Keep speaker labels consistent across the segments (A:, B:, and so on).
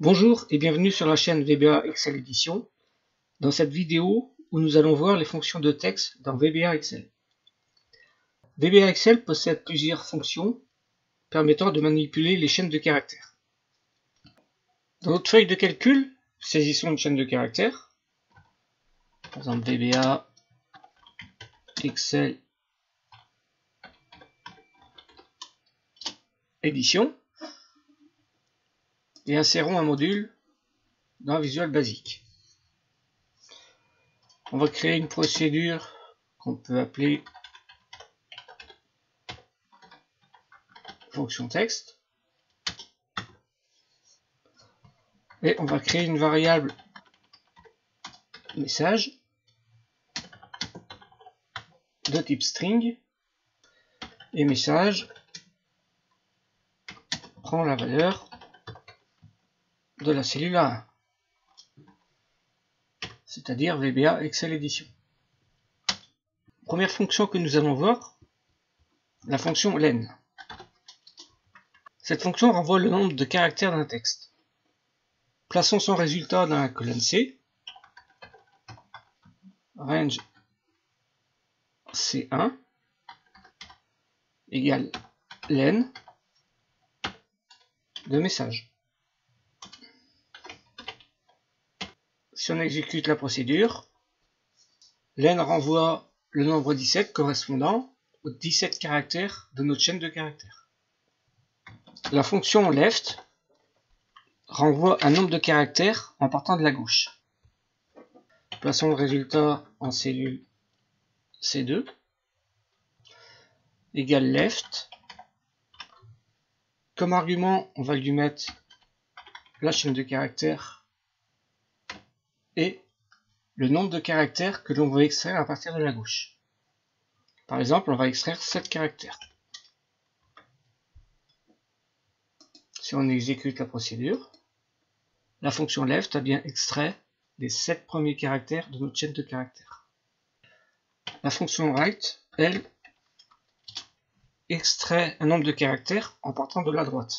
A: Bonjour et bienvenue sur la chaîne VBA Excel Edition, dans cette vidéo où nous allons voir les fonctions de texte dans VBA Excel. VBA Excel possède plusieurs fonctions permettant de manipuler les chaînes de caractères. Dans notre feuille de calcul, saisissons une chaîne de caractères, par exemple VBA Excel Edition, et insérons un module dans Visual Basic. On va créer une procédure qu'on peut appeler fonction texte. Et on va créer une variable message de type string. Et message prend la valeur de la cellule A1, c'est-à-dire VBA Excel Edition. Première fonction que nous allons voir, la fonction len. Cette fonction renvoie le nombre de caractères d'un texte. Plaçons son résultat dans la colonne C, range C1 égale len de message. Si on exécute la procédure, len renvoie le nombre 17 correspondant aux 17 caractères de notre chaîne de caractères. La fonction left renvoie un nombre de caractères en partant de la gauche. Plaçons le résultat en cellule C2 égale left. Comme argument, on va lui mettre la chaîne de caractères et le nombre de caractères que l'on veut extraire à partir de la gauche. Par exemple, on va extraire 7 caractères. Si on exécute la procédure, la fonction left a bien extrait les 7 premiers caractères de notre chaîne de caractères. La fonction right, elle, extrait un nombre de caractères en partant de la droite.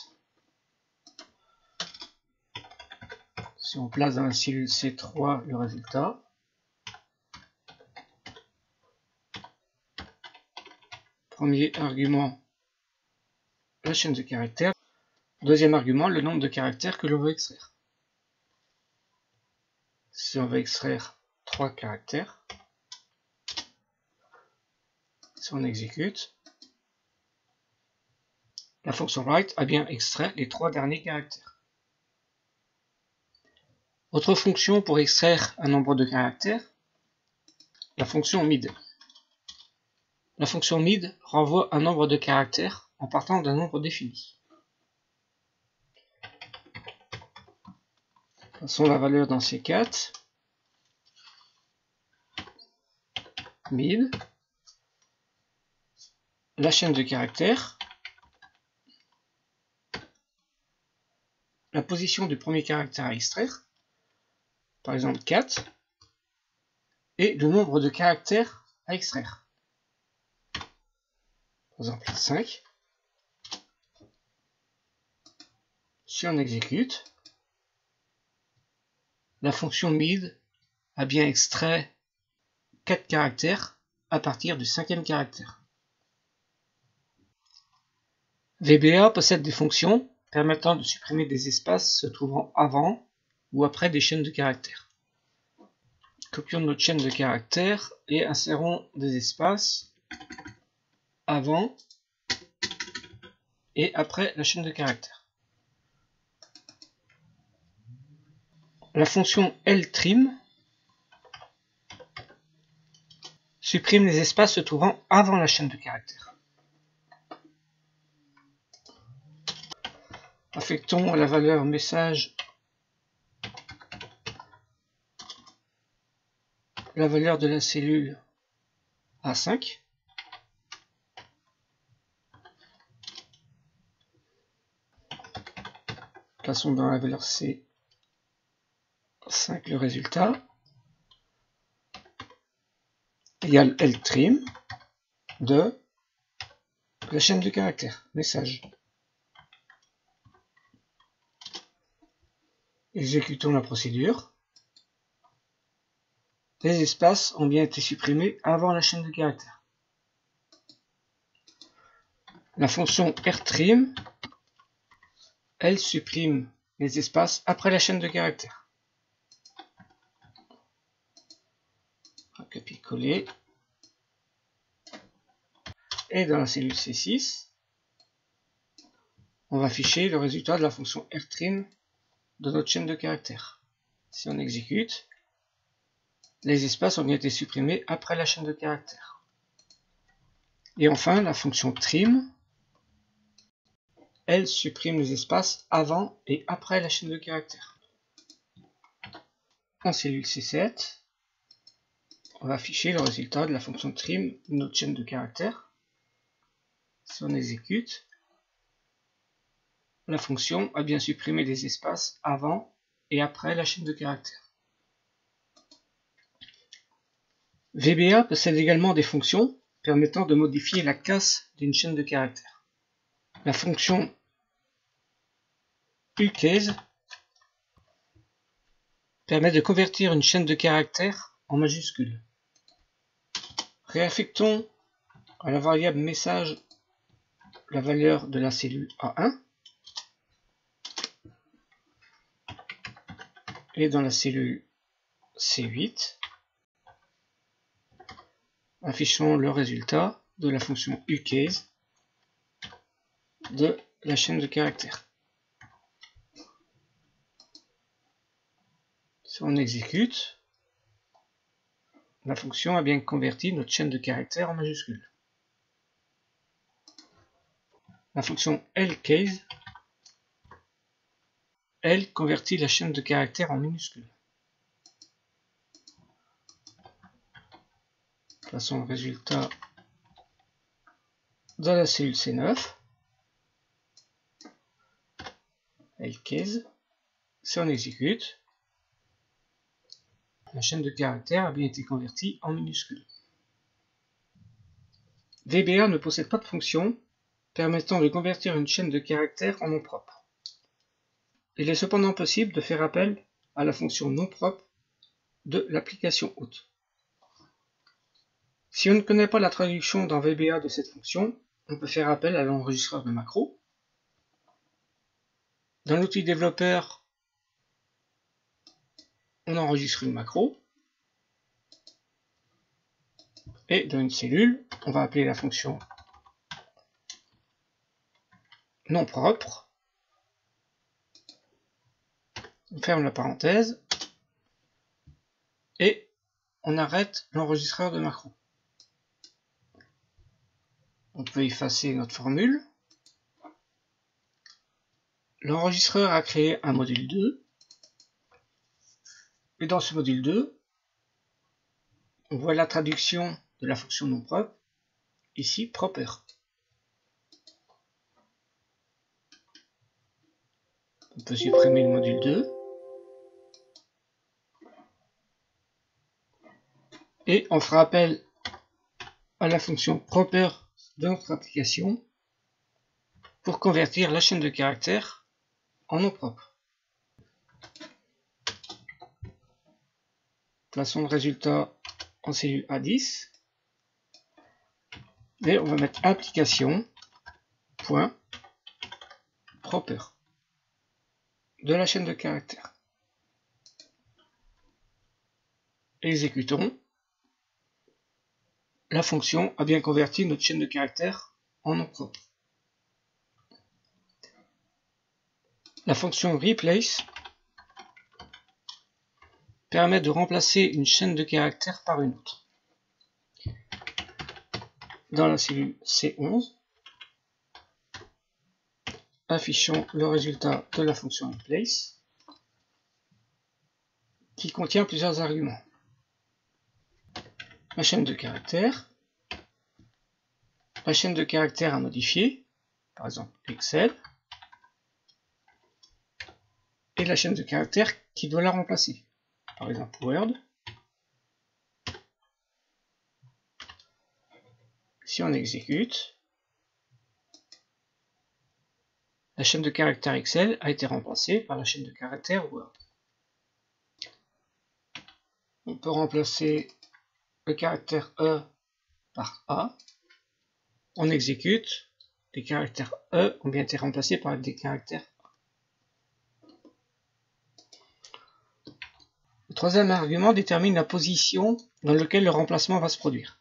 A: Si on place dans la cellule C3 le résultat, premier argument, la chaîne de caractères, deuxième argument, le nombre de caractères que l'on veut extraire. Si on veut extraire 3 caractères, si on exécute, la fonction write a bien extrait les 3 derniers caractères. Autre fonction pour extraire un nombre de caractères, la fonction mid. La fonction mid renvoie un nombre de caractères en partant d'un nombre défini. Passons la valeur dans C4. Mid. La chaîne de caractères. La position du premier caractère à extraire. Par exemple 4. Et le nombre de caractères à extraire. Par exemple 5. Si on exécute, la fonction mid a bien extrait 4 caractères à partir du 5e caractère. VBA possède des fonctions permettant de supprimer des espaces se trouvant avant ou après des chaînes de caractères. Copions notre chaîne de caractères et insérons des espaces avant et après la chaîne de caractères. La fonction ltrim supprime les espaces se trouvant avant la chaîne de caractères. Affectons à la valeur message la valeur de la cellule A5. Plaçons dans la valeur C5 le résultat. Égale ltrim de la chaîne de caractères, message. Exécutons la procédure. Les espaces ont bien été supprimés avant la chaîne de caractères. La fonction rtrim, elle supprime les espaces après la chaîne de caractères. On va copier-coller. Et dans la cellule C6, on va afficher le résultat de la fonction rtrim de notre chaîne de caractères. Si on exécute, les espaces ont bien été supprimés après la chaîne de caractères. Et enfin, la fonction trim, elle supprime les espaces avant et après la chaîne de caractères. En cellule C7, on va afficher le résultat de la fonction trim de notre chaîne de caractères. Si on exécute, la fonction a bien supprimé les espaces avant et après la chaîne de caractères. VBA possède également des fonctions permettant de modifier la casse d'une chaîne de caractères. La fonction uCase permet de convertir une chaîne de caractères en majuscules. Réaffectons à la variable message la valeur de la cellule A1 et dans la cellule C8, affichons le résultat de la fonction uCase de la chaîne de caractères. Si on exécute, la fonction a bien converti notre chaîne de caractères en majuscules. La fonction lcase, elle convertit la chaîne de caractères en minuscules. Plaçons le résultat dans la cellule C9. Lcase. Si on exécute, la chaîne de caractères a bien été convertie en minuscules. VBA ne possède pas de fonction permettant de convertir une chaîne de caractères en nom propre. Il est cependant possible de faire appel à la fonction nom propre de l'application hôte. Si on ne connaît pas la traduction dans VBA de cette fonction, on peut faire appel à l'enregistreur de macros. Dans l'outil développeur, on enregistre une macro. Et dans une cellule, on va appeler la fonction nom propre. On ferme la parenthèse. Et on arrête l'enregistreur de macro. On peut effacer notre formule. L'enregistreur a créé un module 2. Et dans ce module 2, on voit la traduction de la fonction nom propre, ici proper. On peut supprimer le module 2. Et on fera appel à la fonction proper de notre application pour convertir la chaîne de caractères en nom propre. Plaçons le résultat en cellule A10 et on va mettre application.proper de la chaîne de caractères. Exécutons. La fonction a bien converti notre chaîne de caractères en nom propre. La fonction replace permet de remplacer une chaîne de caractères par une autre. Dans la cellule C11, affichons le résultat de la fonction replace qui contient plusieurs arguments. La chaîne de caractères, la chaîne de caractères à modifier, par exemple Excel, et la chaîne de caractères qui doit la remplacer, par exemple Word. Si on exécute, la chaîne de caractères Excel a été remplacée par la chaîne de caractères Word. On peut remplacer le caractère E par A. On exécute. Les caractères E ont bien été remplacés par des caractères A. Le troisième argument détermine la position dans laquelle le remplacement va se produire.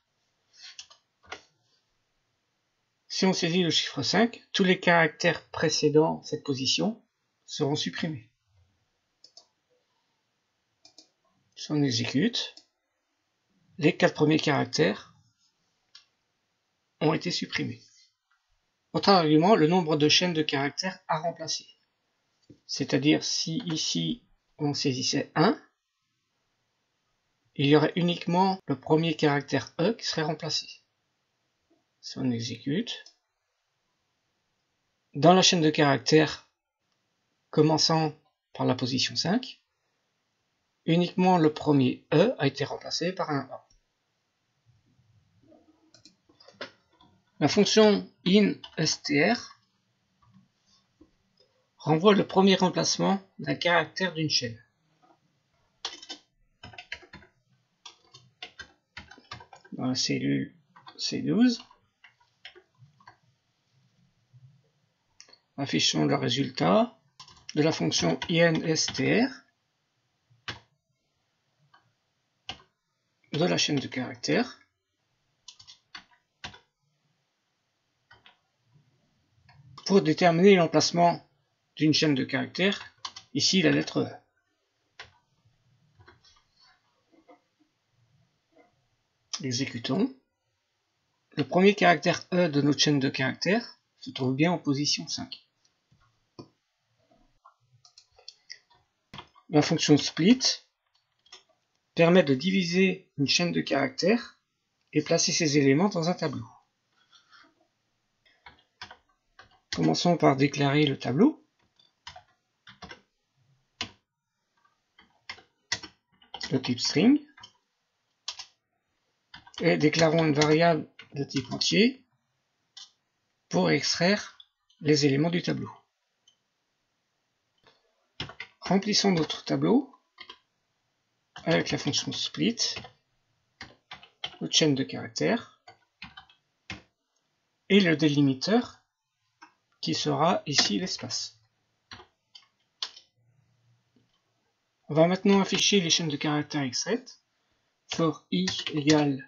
A: Si on saisit le chiffre 5, tous les caractères précédant cette position seront supprimés. Si on exécute, les 4 premiers caractères ont été supprimés. Autre argument, le nombre de chaînes de caractères à remplacer. C'est-à-dire si ici on saisissait 1, il y aurait uniquement le premier caractère E qui serait remplacé. Si on exécute, dans la chaîne de caractères commençant par la position 5, uniquement le premier E a été remplacé par un A. La fonction instr renvoie le premier remplacement d'un caractère d'une chaîne. Dans la cellule C12, affichons le résultat de la fonction instr de la chaîne de caractères. Pour déterminer l'emplacement d'une chaîne de caractères, ici la lettre E. Exécutons. Le premier caractère E de notre chaîne de caractères se trouve bien en position 5. La fonction split permet de diviser une chaîne de caractères et placer ces éléments dans un tableau. Commençons par déclarer le tableau. De type string. Et déclarons une variable de type entier pour extraire les éléments du tableau. Remplissons notre tableau avec la fonction split, notre chaîne de caractères et le délimiteur qui sera ici l'espace. On va maintenant afficher les chaînes de caractères extraites. For i égale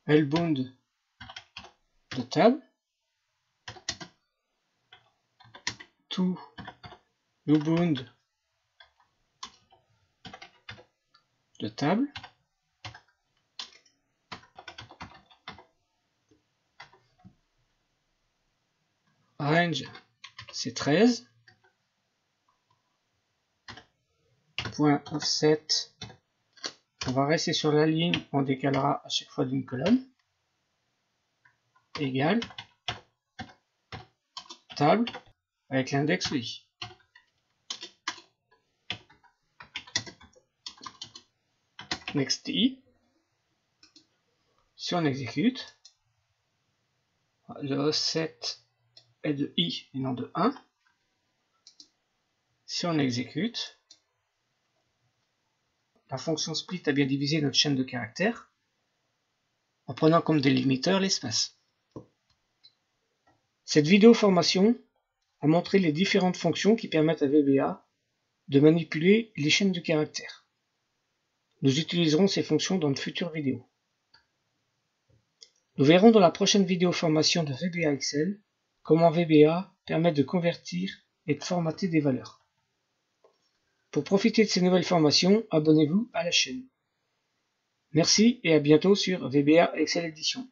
A: lbound de table, to ubound de table, range c'est 13, point offset, on va rester sur la ligne, on décalera à chaque fois d'une colonne, égale table avec l'index i. Next i. Si on exécute, le offset est de i et non de 1. Si on exécute, la fonction split a bien divisé notre chaîne de caractères en prenant comme délimiteur l'espace. Cette vidéo formation a montré les différentes fonctions qui permettent à VBA de manipuler les chaînes de caractères. Nous utiliserons ces fonctions dans de futures vidéos. Nous verrons dans la prochaine vidéo formation de VBA Excel comment VBA permet de convertir et de formater des valeurs. Pour profiter de ces nouvelles formations, abonnez-vous à la chaîne. Merci et à bientôt sur VBA Excel Edition.